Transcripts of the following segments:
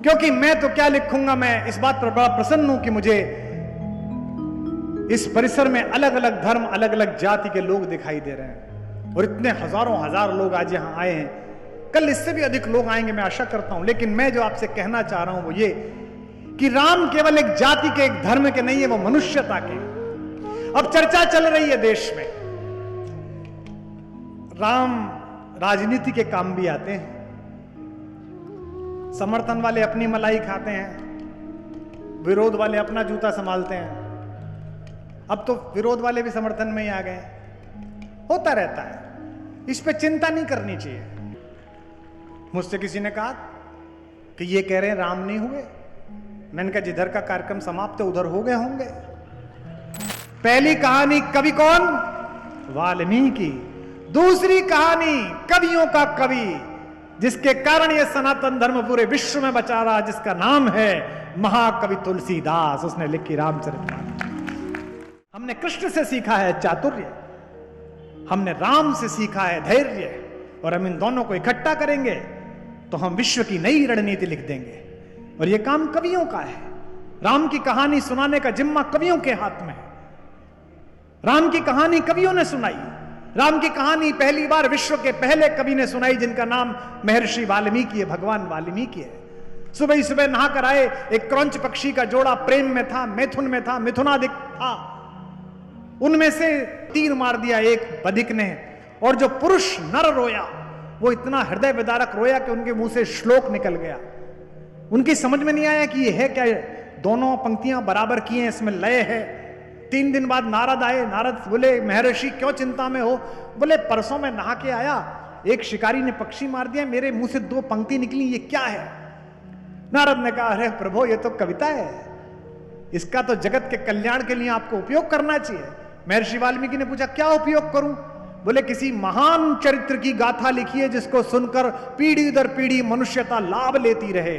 क्योंकि मैं तो क्या लिखूंगा, मैं इस बात पर बड़ा प्रसन्न हूं कि मुझे इस परिसर में अलग अलग धर्म, अलग अलग जाति के लोग दिखाई दे रहे हैं और इतने हजारों हजार लोग आज यहां आए हैं। कल इससे भी अधिक लोग आएंगे मैं आशा करता हूं। लेकिन मैं जो आपसे कहना चाह रहा हूं वो ये कि राम केवल एक जाति के, एक धर्म के नहीं है, वो मनुष्यता के। अब चर्चा चल रही है देश में, राम राजनीति के काम भी आते हैं, समर्थन वाले अपनी मलाई खाते हैं, विरोध वाले अपना जूता संभालते हैं। अब तो विरोध वाले भी समर्थन में ही आ गए। होता रहता है, इस पे चिंता नहीं करनी चाहिए। मुझसे किसी ने कहा कि ये कह रहे हैं राम नहीं हुए। मैंने कहा जिधर का कार्यक्रम समाप्त है उधर हो गए होंगे। पहली कहानी कवि कौन? वाल्मीकि। दूसरी कहानी कवियों का कवि, जिसके कारण यह सनातन धर्म पूरे विश्व में बचा रहा, जिसका नाम है महाकवि तुलसीदास। उसने लिखी रामचरितमानस। हमने कृष्ण से सीखा है चातुर्य, हमने राम से सीखा है धैर्य, और हम इन दोनों को इकट्ठा करेंगे तो हम विश्व की नई रणनीति लिख देंगे। और यह काम कवियों का है। राम की कहानी सुनाने का जिम्मा कवियों के हाथ में है। राम की कहानी कवियों ने सुनाई। राम की कहानी पहली बार विश्व के पहले कवि ने सुनाई, जिनका नाम महर्षि वाल्मीकि है, भगवान वाल्मीकि है। सुबह ही सुबह नहाकर आए, एक क्रौंच पक्षी का जोड़ा प्रेम में था, मैथुन में था, मिथुनादिक था। उनमें से तीर मार दिया एक बधिक ने, और जो पुरुष नर रोया वो इतना हृदय विदारक रोया कि उनके मुंह से श्लोक निकल गया। उनकी समझ में नहीं आया कि ये है क्या, दोनों पंक्तियां बराबर की हैं, इसमें लय है। 3 दिन बाद नारद आए। नारद बोले महर्षि क्यों चिंता में हो? बोले परसों में नहा के आया, एक शिकारी ने पक्षी मार दिया, मेरे मुंह से 2 पंक्ति निकली, ये क्या है? नारद ने कहा अरे प्रभु ये तो कविता है, इसका तो जगत के कल्याण के लिए आपको उपयोग करना चाहिए। महर्षि वाल्मीकि ने पूछा क्या उपयोग करूं? बोले किसी महान चरित्र की गाथा लिखिए जिसको सुनकर पीढ़ी दर पीढ़ी मनुष्यता लाभ लेती रहे।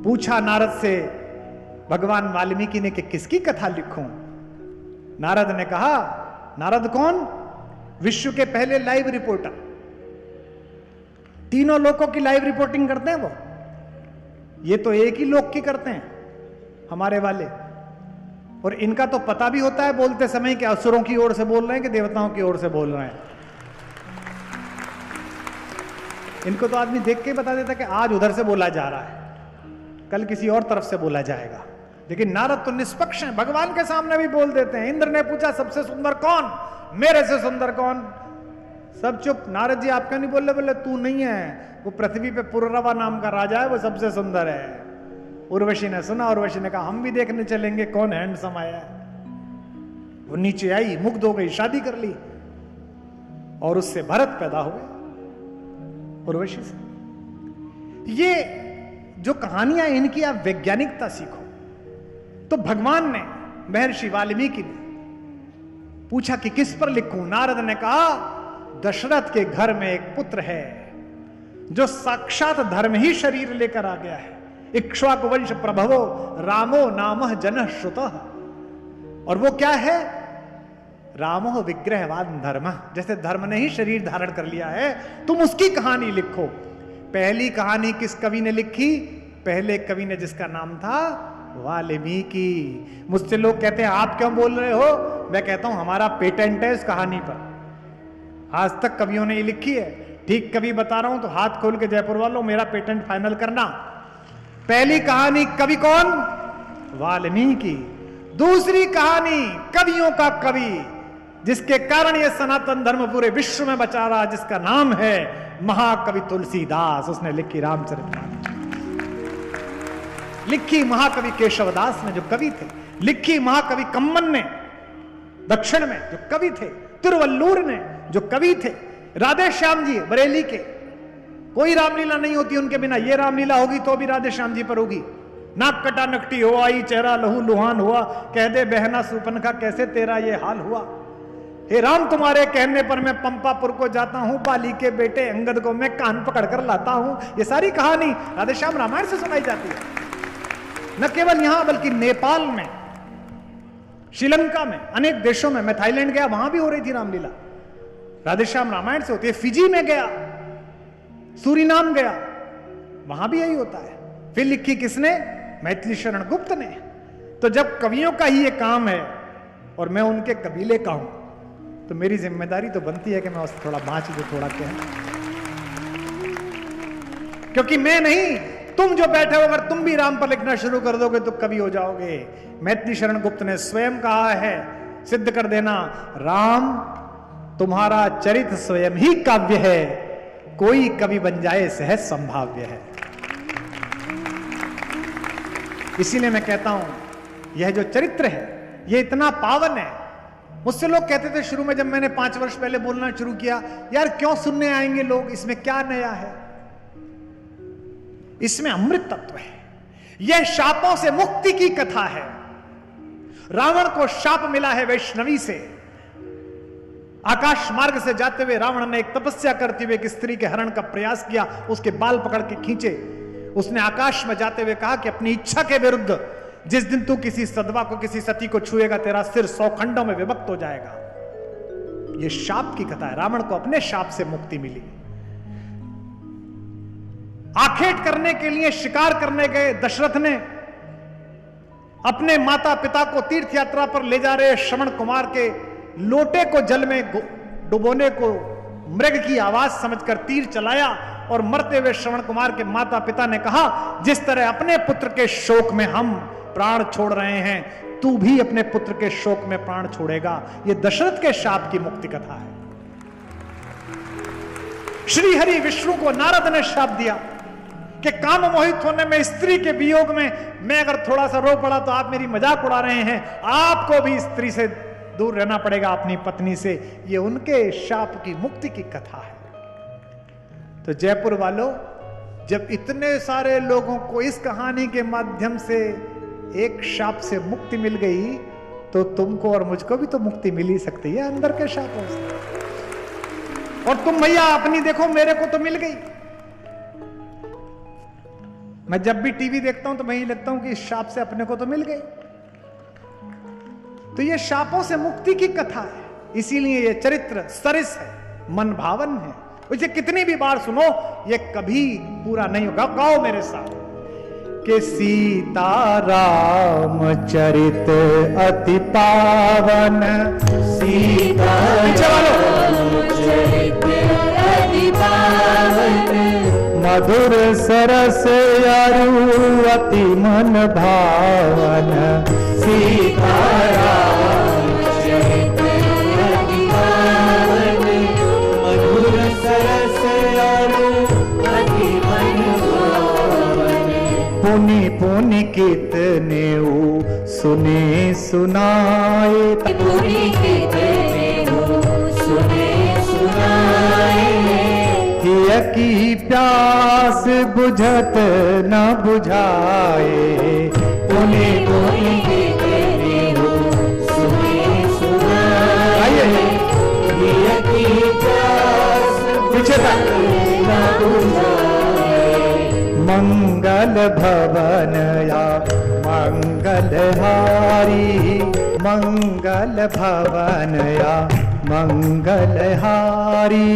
पूछा नारद से भगवान वाल्मीकि ने कि किसकी कथा लिखूं? नारद ने कहा, नारद कौन? विश्व के पहले लाइव रिपोर्टर, तीनों लोगों की लाइव रिपोर्टिंग करते हैं वो। ये तो एक ही लोक की करते हैं हमारे वाले, और इनका तो पता भी होता है बोलते समय कि असुरों की ओर से बोल रहे हैं कि देवताओं की ओर से बोल रहे हैं। इनको तो आदमी देख के बता देता कि आज उधर से बोला जा रहा है, कल किसी और तरफ से बोला जाएगा। लेकिन नारद तो निष्पक्ष हैं, भगवान के सामने भी बोल देते हैं। इंद्र ने पूछा सबसे सुंदर कौन? मेरे से सुंदर कौन? सब चुप। नारद जी आप क्यों नहीं बोल रहे? बोले तू नहीं है, वो पृथ्वी पे पुररवा नाम का राजा है, वो सबसे सुंदर है। उर्वशी ने सुना, उर्वशी ने कहा हम भी देखने चलेंगे कौन हैंडसम आया है। वो नीचे आई, मुग्ध हो गई, शादी कर ली, और उससे भरत पैदा हुए उर्वशी से। ये जो कहानियां इनकी आप वैज्ञानिकता सीखो। तो भगवान ने, महर्षि वाल्मीकि ने पूछा कि किस पर लिखूं? नारद ने कहा दशरथ के घर में एक पुत्र है जो साक्षात धर्म ही शरीर लेकर आ गया है। इक्ष्वाकु वंश प्रभवो रामो नामः जनः श्रुतः। और वो क्या है? रामो विग्रहवान धर्म। जैसे धर्म ने ही शरीर धारण कर लिया है, तुम उसकी कहानी लिखो। पहली कहानी किस कवि ने लिखी? पहले कवि ने, जिसका नाम था वाल्मीकि। मुझसे लोग कहते हैं आप क्यों बोल रहे हो? मैं कहता हूं हमारा पेटेंट है इस कहानी पर, आज तक कवियों ने ये लिखी है। ठीक कवि बता रहा हूं तो हाथ खोल के जयपुर वालों मेरा पेटेंट फाइनल करना। पहली कहानी कवि कौन? वाल्मीकि। दूसरी कहानी कवियों का कवि, जिसके कारण यह सनातन धर्म पूरे विश्व में बचा रहा, जिसका नाम है महाकवि तुलसीदास। उसने लिखी रामचरितमानस। लिखी महाकवि केशवदास ने जो कवि थे, लिखी महाकवि कम्मन ने दक्षिण में जो कवि थे, तिरुवल्लुर ने जो कवि थे, राधे श्याम जी बरेली के। कोई रामलीला नहीं होती उनके बिना। ये रामलीला होगी तो भी राधे श्याम जी पर होगी। नाक कटा नकटी हो आई, चेहरा लहू लुहान हुआ, कह दे बहना सुपन का कैसे तेरा ये हाल हुआ। हे राम तुम्हारे कहने पर मैं पंपापुर को जाता हूं, बाली के बेटे अंगद को मैं कान पकड़ कर लाता हूं। ये सारी कहानी राधे श्याम रामायण से सुनाई जाती है। न केवल यहां बल्कि नेपाल में, श्रीलंका में, अनेक देशों में। मैं थाईलैंड गया, वहां भी हो रही थी रामलीला, राधे श्याम रामायण से होती है। फिजी में गया, सूरीनाम गया, वहां भी यही होता है। फिर लिखी किसने? मैथिली शरण गुप्त ने। तो जब कवियों का ही ये काम है और मैं उनके कबीले का हूं, तो मेरी जिम्मेदारी तो बनती है कि मैं उससे थोड़ा बाँच दूं, थोड़ा क्या, क्योंकि मैं नहीं, तुम जो बैठे हो, अगर तुम भी राम पर लिखना शुरू कर दोगे तो कवि हो जाओगे। मैथिली शरण गुप्त ने स्वयं कहा है, सिद्ध कर देना, राम तुम्हारा चरित्र स्वयं ही काव्य है, कोई कवि बन जाए सहज संभाव्य है। इसीलिए मैं कहता हूं यह जो चरित्र है यह इतना पावन है। मुझसे लोग कहते थे शुरू में, जब मैंने 5 वर्ष पहले बोलना शुरू किया, यार क्यों सुनने आएंगे लोग, इसमें क्या नया है? इसमें अमृत तत्व है। यह शापों से मुक्ति की कथा है। रावण को शाप मिला है वैष्णवी से। आकाश मार्ग से जाते हुए रावण ने एक तपस्या करते हुए एक स्त्री के हरण का प्रयास किया, उसके बाल पकड़ के खींचे। उसने आकाश में जाते हुए कहा कि अपनी इच्छा के विरुद्ध जिस दिन तू किसी सदवा को, किसी सती को छुएगा, तेरा सिर 100 खंडों में विभक्त हो जाएगा। यह शाप की कथा है। रावण को अपने शाप से मुक्ति मिली। आखेट करने के लिए शिकार करने गए दशरथ ने अपने माता पिता को तीर्थ यात्रा पर ले जा रहे श्रवण कुमार के लोटे को जल में डुबोने को मृग की आवाज समझकर तीर चलाया और मरते हुए श्रवण कुमार के माता पिता ने कहा, जिस तरह अपने पुत्र के शोक में हम प्राण छोड़ रहे हैं, तू भी अपने पुत्र के शोक में प्राण छोड़ेगा। यह दशरथ के शाप की मुक्ति कथा है। श्री हरि विष्णु को नारद ने शाप दिया कि काम मोहित होने में, स्त्री के वियोग में मैं अगर थोड़ा सा रो पड़ा तो आप मेरी मजाक उड़ा रहे हैं, आपको भी स्त्री से दूर रहना पड़ेगा, अपनी पत्नी से। ये उनके शाप की मुक्ति की कथा है। तो जयपुर वालों, जब इतने सारे लोगों को इस कहानी के माध्यम से एक शाप से मुक्ति मिल गई, तो तुमको और मुझको भी तो मुक्ति मिल ही सकती है अंदर के शापों से। और तुम भैया अपनी देखो, मेरे को तो मिल गई। मैं जब भी टीवी देखता हूं तो मैं ही लगता हूं कि इस शाप से अपने को तो मिल गई। तो ये शापों से मुक्ति की कथा है, इसीलिए ये चरित्र सरिस है, मन भावन है। इसे कितनी भी बार सुनो, ये कभी पूरा नहीं होगा। गाओ मेरे साथ कि सीता राम चरित अति पावन, सीता राम चरित अति पावन, मधुर सरस अरु अति मन भावन, सीता राम चरित अति पावन, मधुर सरस अरु अति मन भावन, पुनि पुनि कितने सुने सुनाए, पुनि कितने सुने सुनाए, की प्यास बुझत न बुझाए, पुनि पुनि कितने सुने सुनाए, की प्यास बुझत न बुझाए, मंगल भवन या मंगल हारी, मंगल भवन या मंगल हारी,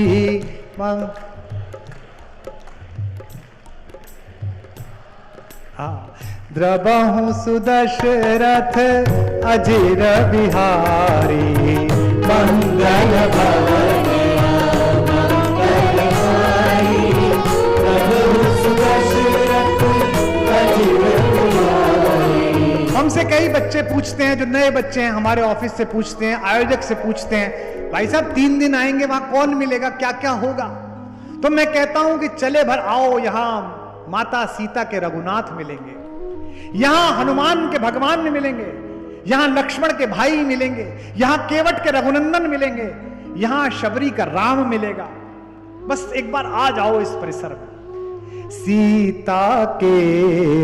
द्रबहु सुदशरथ अजिर बिहारी, मंगल भवन मंगल हारी, द्रबहु सुदशरथ अजिर बिहारी। हमसे कई बच्चे पूछते हैं, जो नए बच्चे हैं, हमारे ऑफिस से पूछते हैं, आयोजक से पूछते हैं, भाई साहब 3 दिन आएंगे, वहां कौन मिलेगा, क्या क्या होगा? तो मैं कहता हूं कि चले भर आओ, यहां माता सीता के रघुनाथ मिलेंगे, यहां हनुमान के भगवान मिलेंगे, यहां लक्ष्मण के भाई मिलेंगे, यहां केवट के रघुनंदन मिलेंगे, यहां शबरी का राम मिलेगा। बस एक बार आ जाओ इस परिसर में। सीता के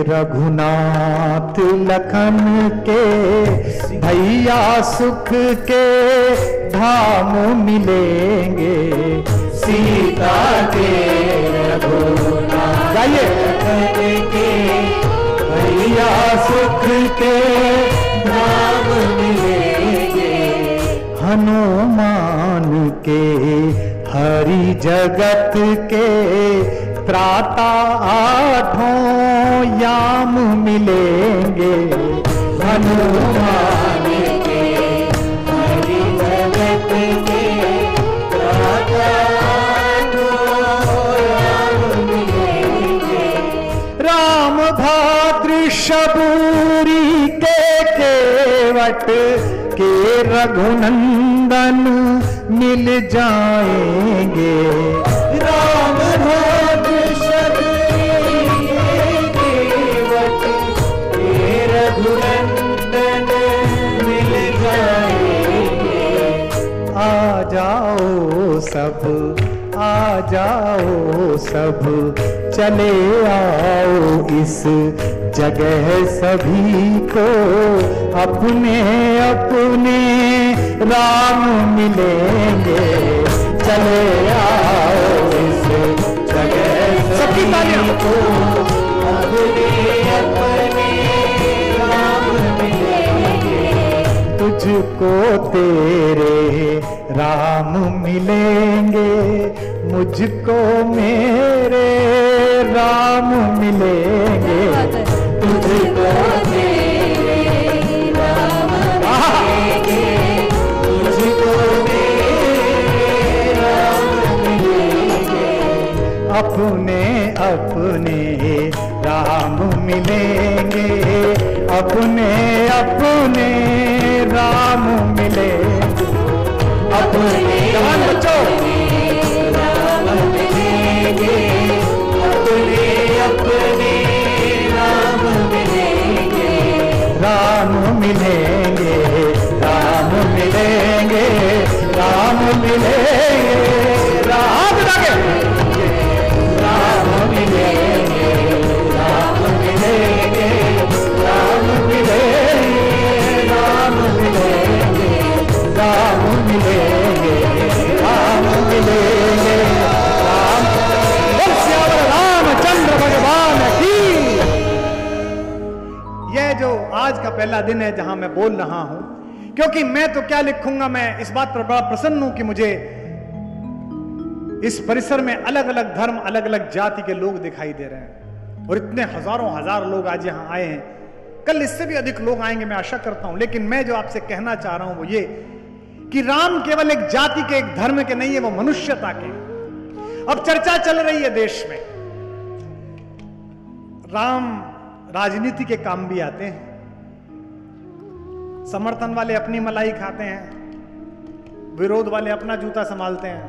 रघुनाथ लखन के भैया सुख के धाम मिलेंगे, सीता के रघुनाथ लखन के भैया सुख के धाम मिलेंगे, हनुमान के हरि जगत के प्रातः आठों याम मिलेंगे हनुमान के, हरि भगत के प्रातः आठों याम मिलेंगे। राम भाद्र शबूरी के केवट के रघुनंदन मिल जाएंगे। राम भाद्र शबूरी के केवट के रघुनंदन मिल जाएंगे। आ जाओ सब, आ जाओ सब, चले आओ इस जगह सभी को, अपने अपने राम मिलेंगे। चले आओ इस जगह सभी को, अपने अपने राम मिलेंगे। तुझको तेरे राम मिलेंगे, मुझको मेरे राम मिलेंगे। तुझको तेरे राम मिलेंगे, मुझको मेरे राम मिलेंगे। अपने अपने राम मिलेंगे, अपने अपने राम मिलेंगे। अपने जवान बच्चों राम मिलेंगे, अपने अपने राम मिलेंगे। राम मिलेंगे, राम मिलेंगे, राम मिलेंगे, राम मिलेंगे, राम मिलेंगे, राम मिलेंगे, राम मिलेंगे, राम मिलेंगे, राम मिलेंगे, राम मिलेंगे, राम। श्यावर रामचंद्र भगवान की। यह जो आज का पहला दिन है जहां मैं बोल रहा हूं, क्योंकि मैं तो क्या लिखूंगा, मैं इस बात पर बड़ा प्रसन्न हूं कि मुझे इस परिसर में अलग अलग धर्म, अलग अलग जाति के लोग दिखाई दे रहे हैं और इतने हजारों हजार लोग आज यहां आए हैं। कल इससे भी अधिक लोग आएंगे मैं आशा करता हूं। लेकिन मैं जो आपसे कहना चाह रहा हूं वो ये कि राम केवल एक जाति के, एक धर्म के नहीं है, वो मनुष्यता के। अब चर्चा चल रही है देश में, राम राजनीति के काम भी आते हैं। समर्थन वाले अपनी मलाई खाते हैं, विरोध वाले अपना जूता संभालते हैं।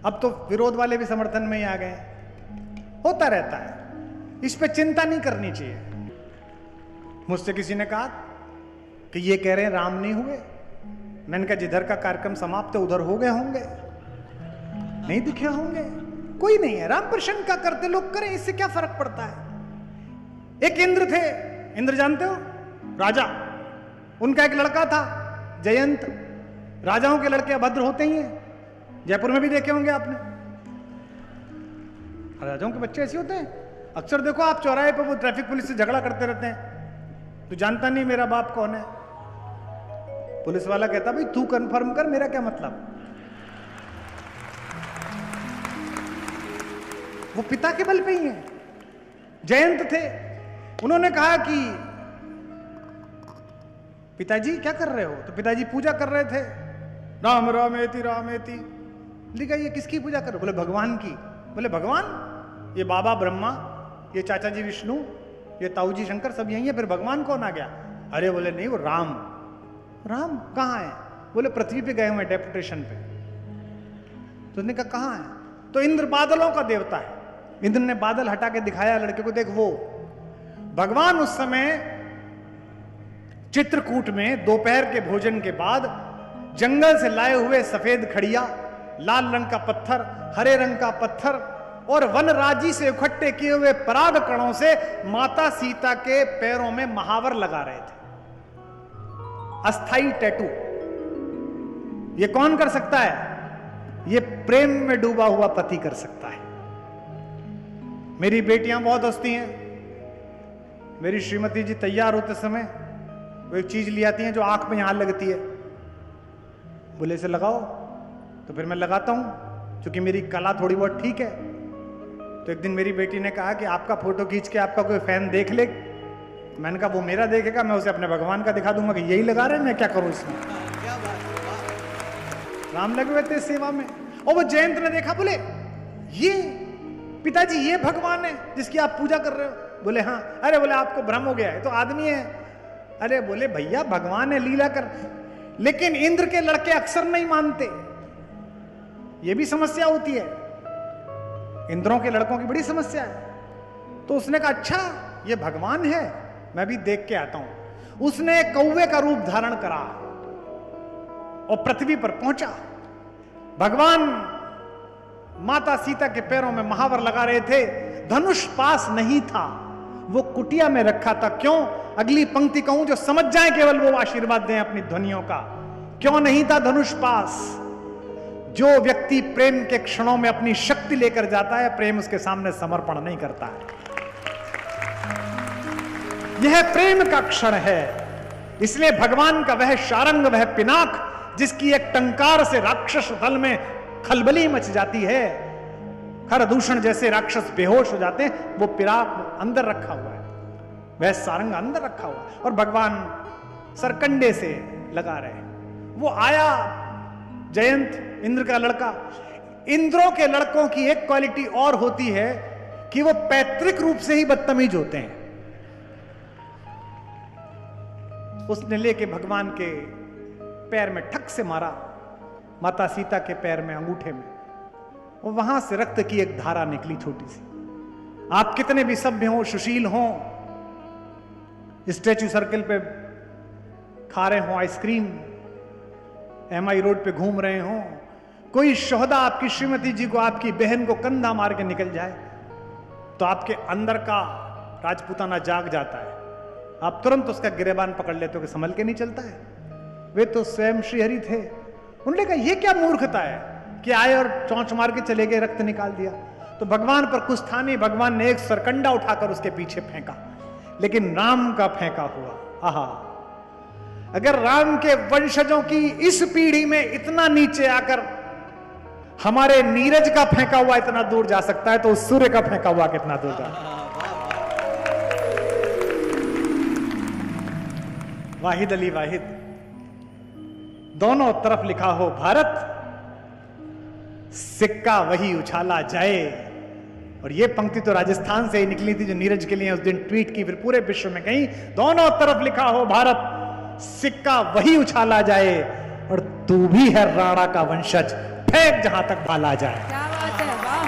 अब तो विरोध वाले भी समर्थन में ही आ गए। होता रहता है, इस पे चिंता नहीं करनी चाहिए। मुझसे किसी ने कहा कि ये कह रहे हैं राम नहीं हुए। मैंने कहा जिधर का कार्यक्रम समाप्त है उधर हो गए होंगे, नहीं दिखे होंगे। कोई नहीं है, राम पर शंका करते लोग करें, इससे क्या फर्क पड़ता है। एक इंद्र थे, इंद्र जानते हो, राजा। उनका एक लड़का था जयंत। राजाओं के लड़के अभद्र होते ही हैं, जयपुर में भी देखे होंगे आपने। राजाओं के बच्चे ऐसे होते हैं। अक्सर देखो आप चौराहे पर वो ट्रैफिक पुलिस से झगड़ा करते रहते हैं। तू जानता नहीं मेरा बाप कौन है। पुलिस वाला कहता भाई तू कंफर्म कर, मेरा क्या मतलब। वो पिता के बल पे ही है। जयंत थे, उन्होंने कहा कि पिताजी क्या कर रहे हो। तो पिताजी पूजा कर रहे थे, राम रामेति रामेति। लिखा ये किसकी पूजा कर रहे हो। बोले भगवान की। बोले भगवान, ये बाबा ब्रह्मा, ये चाचा जी विष्णु, ये ताऊ जी शंकर, सब यही है, फिर भगवान कौन आ गया। अरे बोले नहीं, वो राम। राम कहाँ है। बोले पृथ्वी पे गए हुए डेपुटेशन पे। तो उसने कहा कहाँ है। तो इंद्र बादलों का देवता है। इंद्र ने बादल हटा के दिखाया लड़के को, देख वो भगवान। उस समय चित्रकूट में दोपहर के भोजन के बाद जंगल से लाए हुए सफेद खड़िया, लाल रंग का पत्थर, हरे रंग का पत्थर और वनराजी से इकट्ठे किए हुए पराग कणों से माता सीता के पैरों में महावर लगा रहे थे। अस्थाई टैटू। ये कौन कर सकता है। ये प्रेम में डूबा हुआ पति कर सकता है। मेरी बेटियां बहुत हंसती हैं। मेरी श्रीमती जी तैयार होते समय वो एक चीज ले आती हैं जो आंख में यहां लगती है। बोले इसे लगाओ, तो फिर मैं लगाता हूं, क्योंकि मेरी कला थोड़ी बहुत ठीक है। तो एक दिन मेरी बेटी ने कहा कि आपका फोटो खींच के आपका कोई फैन देख ले। मैंने कहा वो मेरा देखेगा, मैं उसे अपने भगवान का दिखा दूंगा कि यही लगा रहे हैं, मैं क्या करूं इसमें। राम लगे हुए थे सेवा में। और वो जयंत ने देखा, बोले ये पिताजी ये भगवान है जिसकी आप पूजा कर रहे हो? बोले हाँ। अरे बोले आपको भ्रम हो गया है, तो आदमी है। अरे बोले भैया भगवान है, लीला कर। लेकिन इंद्र के लड़के अक्सर नहीं मानते, ये भी समस्या होती है, इंद्रों के लड़कों की बड़ी समस्या है। तो उसने कहा अच्छा ये भगवान है, मैं भी देख के आता हूं। उसने कौवे का रूप धारण करा और पृथ्वी पर पहुंचा। भगवान माता सीता के पैरों में महावर लगा रहे थे, धनुष पास नहीं था, वो कुटिया में रखा था। क्यों? अगली पंक्ति कहूं जो समझ जाए, केवल वो आशीर्वाद दें अपनी ध्वनियों का। क्यों नहीं था धनुष पास? जो व्यक्ति प्रेम के क्षणों में अपनी शक्ति लेकर जाता है, प्रेम उसके सामने समर्पण नहीं करता है। यह प्रेम का क्षण है। इसलिए भगवान का वह शारंग, वह पिनाक, जिसकी एक टंकार से राक्षस दल में खलबली मच जाती है, खरदूषण जैसे राक्षस बेहोश हो जाते हैं, वो पिनाक अंदर रखा हुआ है, वह सारंग अंदर रखा हुआ है और भगवान सरकंडे से लगा रहे। वो आया जयंत, इंद्र का लड़का। इंद्रों के लड़कों की एक क्वालिटी और होती है कि वो पैतृक रूप से ही बदतमीज होते हैं। उसने लेके भगवान के पैर में ठक से मारा, माता सीता के पैर में, अंगूठे में, और वहां से रक्त की एक धारा निकली छोटी सी। आप कितने भी सभ्य हो, सुशील हो, स्टैच्यू सर्कल पे खा रहे हो आइसक्रीम, MI रोड पे घूम रहे हो, कोई शोहदा आपकी श्रीमती जी को, आपकी बहन को कंधा मार के निकल जाए, तो आपके अंदर का राजपूताना जाग जाता है। आप तुरंत उसका गिरेबान पकड़ लेते हो कि संभल के नहीं चलता है। वे तो स्वयं श्रीहरि थे। उन्होंने कहा ये क्या मूर्खता है कि आए और चौंच मार के चले गए, रक्त निकाल दिया। तो भगवान पर कुछ था नहीं, भगवान ने एक सरकंडा उठाकर उसके पीछे फेंका, लेकिन राम का फेंका हुआ। आहा, अगर राम के वंशजों की इस पीढ़ी में इतना नीचे आकर हमारे नीरज का फेंका हुआ इतना दूर जा सकता है, तो उस सूर्य का फेंका हुआ कितना दूर जा। वाहिद अली वाहिद, दोनों तरफ लिखा हो भारत, सिक्का वही उछाला जाए। और ये पंक्ति तो राजस्थान से ही निकली थी, जो नीरज के लिए उस दिन ट्वीट की, फिर पूरे विश्व में कहीं दोनों तरफ लिखा हो भारत, सिक्का वही उछाला जाए। और तू भी है राणा का वंशज, फेंक जहां तक भाला जाए। क्या बात है, वाह।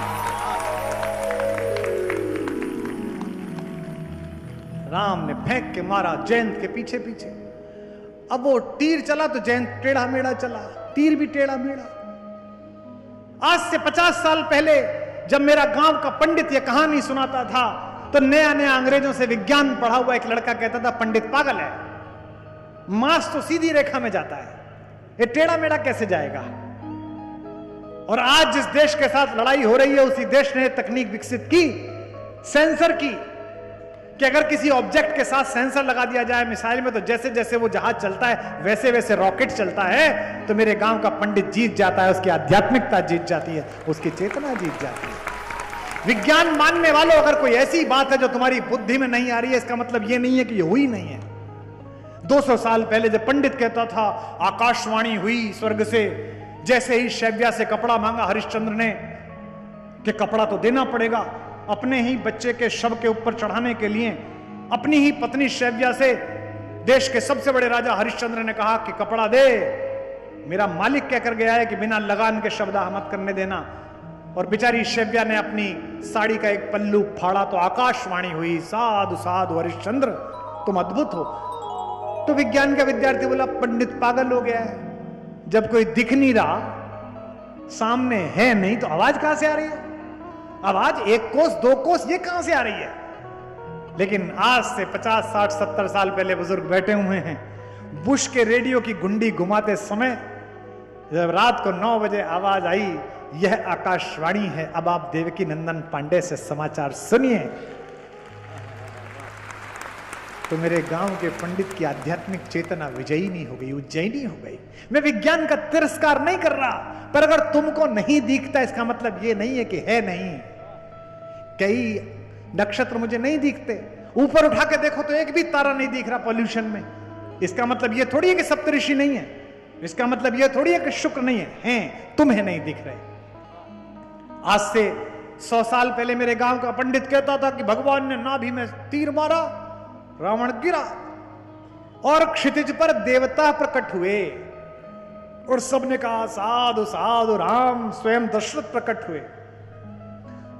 राम ने फेंक के मारा जयंत के पीछे पीछे। अब वो तीर चला तो जयंत टेढ़ा मेढ़ा चला, तीर भी टेढ़ा मेढ़ा। आज से 50 साल पहले जब मेरा गांव का पंडित ये कहानी सुनाता था, तो नया नया अंग्रेजों से विज्ञान पढ़ा हुआ एक लड़का कहता था पंडित पागल है, मांस तो सीधी रेखा में जाता है, ये टेढ़ा मेढ़ा कैसे जाएगा। और आज जिस देश के साथ लड़ाई हो रही है, उसी देश ने तकनीक विकसित की, सेंसर की, कि अगर किसी ऑब्जेक्ट के साथ सेंसर लगा दिया जाए मिसाइल में, तो जैसे जैसे वो जहाज चलता है वैसे वैसे रॉकेट चलता है। तो मेरे गांव का पंडित जीत जाता है, उसकी आध्यात्मिकता जीत जाती है, उसकी चेतना जीत जाती है। विज्ञान मानने वालों, अगर कोई ऐसी बात है जो तुम्हारी बुद्धि में नहीं आ रही है, इसका मतलब ये नहीं है कि ये हुई नहीं है। 200 साल पहले जब पंडित कहता था आकाशवाणी हुई स्वर्ग से, जैसे ही शैव्या से कपड़ा मांगा हरिश्चंद्र ने कि कपड़ा तो देना पड़ेगा, अपने ही बच्चे के शव के ऊपर चढ़ाने के लिए अपनी ही पत्नी शैव्या से देश के सबसे बड़े राजा हरिश्चंद्र ने कहा कि कपड़ा दे, मेरा मालिक कहकर गया है कि बिना लगान के शब्द मत करने देना। और बेचारी शैव्या ने अपनी साड़ी का एक पल्लू फाड़ा तो आकाशवाणी हुई, साधु साधु हरिश्चंद्र तुम अद्भुत हो। तो विज्ञान का विद्यार्थी बोला पंडित पागल हो गया है, जब कोई दिख नहीं रहा, सामने है नहीं, तो आवाज कहां से आ रही है? आवाज 1 कोस 2 कोस ये कहां से आ रही है? लेकिन आज से 50 60 70 साल पहले बुजुर्ग बैठे हुए हैं, बुश के रेडियो की गुंडी घुमाते समय जब रात को 9 बजे आवाज आई, यह आकाशवाणी है, अब आप देवकी नंदन पांडे से समाचार सुनिए, तो मेरे गांव के पंडित की आध्यात्मिक चेतना विजयी नहीं हो गई, उज्जैनी हो गई। मैं विज्ञान का तिरस्कार नहीं कर रहा, पर अगर तुमको नहीं दिखता इसका मतलब यह नहीं है कि है नहीं। कई नक्षत्र मुझे नहीं दिखते, ऊपर उठा के देखो तो एक भी तारा नहीं दिख रहा पॉल्यूशन में। इसका मतलब ये थोड़ी है कि सप्तऋषि नहीं है, इसका मतलब ये थोड़ी है कि शुक्र नहीं है, हैं, तुम्हें नहीं दिख रहे। आज से 100 साल पहले मेरे गांव का पंडित कहता था कि भगवान ने नाभि में तीर मारा, रावण गिरा और क्षितिज पर देवता प्रकट हुए, और सबने कहा साधु साधु, राम स्वयं दशरथ प्रकट हुए।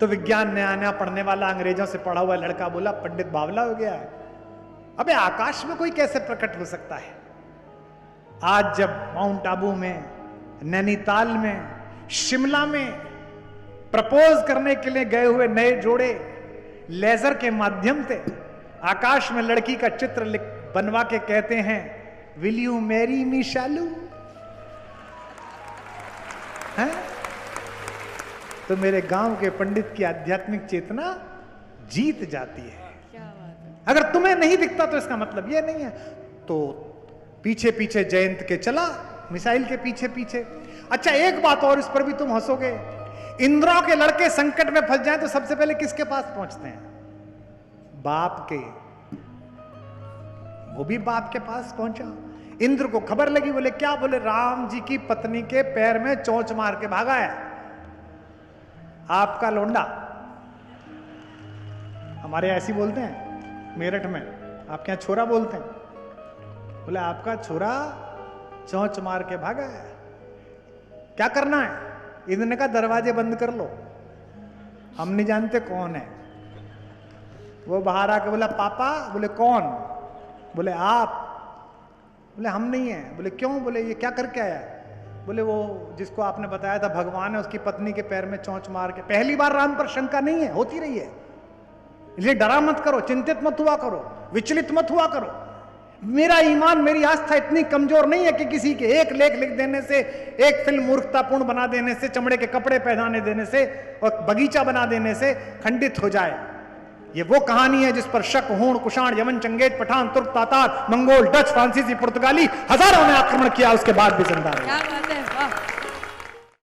तो विज्ञान नया नया पढ़ने वाला अंग्रेजों से पढ़ा हुआ लड़का बोला पंडित बावला हो गया है, अबे आकाश में कोई कैसे प्रकट हो सकता है। आज जब माउंट आबू में, नैनीताल में, शिमला में प्रपोज करने के लिए गए हुए नए जोड़े लेजर के माध्यम से आकाश में लड़की का चित्र बनवा के कहते हैं विल यू मैरी मी शालू, हैं? तो मेरे गांव के पंडित की आध्यात्मिक चेतना जीत जाती है। अगर तुम्हें नहीं दिखता तो इसका मतलब यह नहीं है। तो पीछे पीछे जयंत के चला, मिसाइल के पीछे पीछे। अच्छा एक बात और, इस पर भी तुम हंसोगे, इंद्रों के लड़के संकट में फंस जाएं तो सबसे पहले किसके पास पहुंचते हैं? बाप के। वो भी बाप के पास पहुंचा। इंद्र को खबर लगी, बोले क्या? बोले राम जी की पत्नी के पैर में चोंच मार के भागा है आपका लौंडा। हमारे ऐसी बोलते हैं मेरठ में, आपके यहां छोरा बोलते हैं। बोले आपका छोरा चोंच मार के भागा है, क्या करना है? इंद्र ने कहा दरवाजे बंद कर लो, हम नहीं जानते कौन है। वो बाहर आके बोला पापा। बोले कौन? बोले आप। बोले हम नहीं है। बोले क्यों? बोले ये क्या करके आया? बोले वो जिसको आपने बताया था भगवान है, उसकी पत्नी के पैर में चोंच मार के। पहली बार राम पर शंका नहीं है, होती रही है, इसलिए डरा मत करो, चिंतित मत हुआ करो, विचलित मत हुआ करो। मेरा ईमान, मेरी आस्था इतनी कमजोर नहीं है कि किसी के एक लेख लिख देने से, एक फिल्म मूर्खतापूर्ण बना देने से, चमड़े के कपड़े पहनाने देने से और बगीचा बना देने से खंडित हो जाए। ये वो कहानी है जिस पर शक, हूण, कुषाण, यमन, चंगेज, पठान, तुर्क, तातार, मंगोल, डच, फ्रांसीसी, पुर्तगाली हजारों ने आक्रमण किया, उसके बाद भी जिंदा रहे।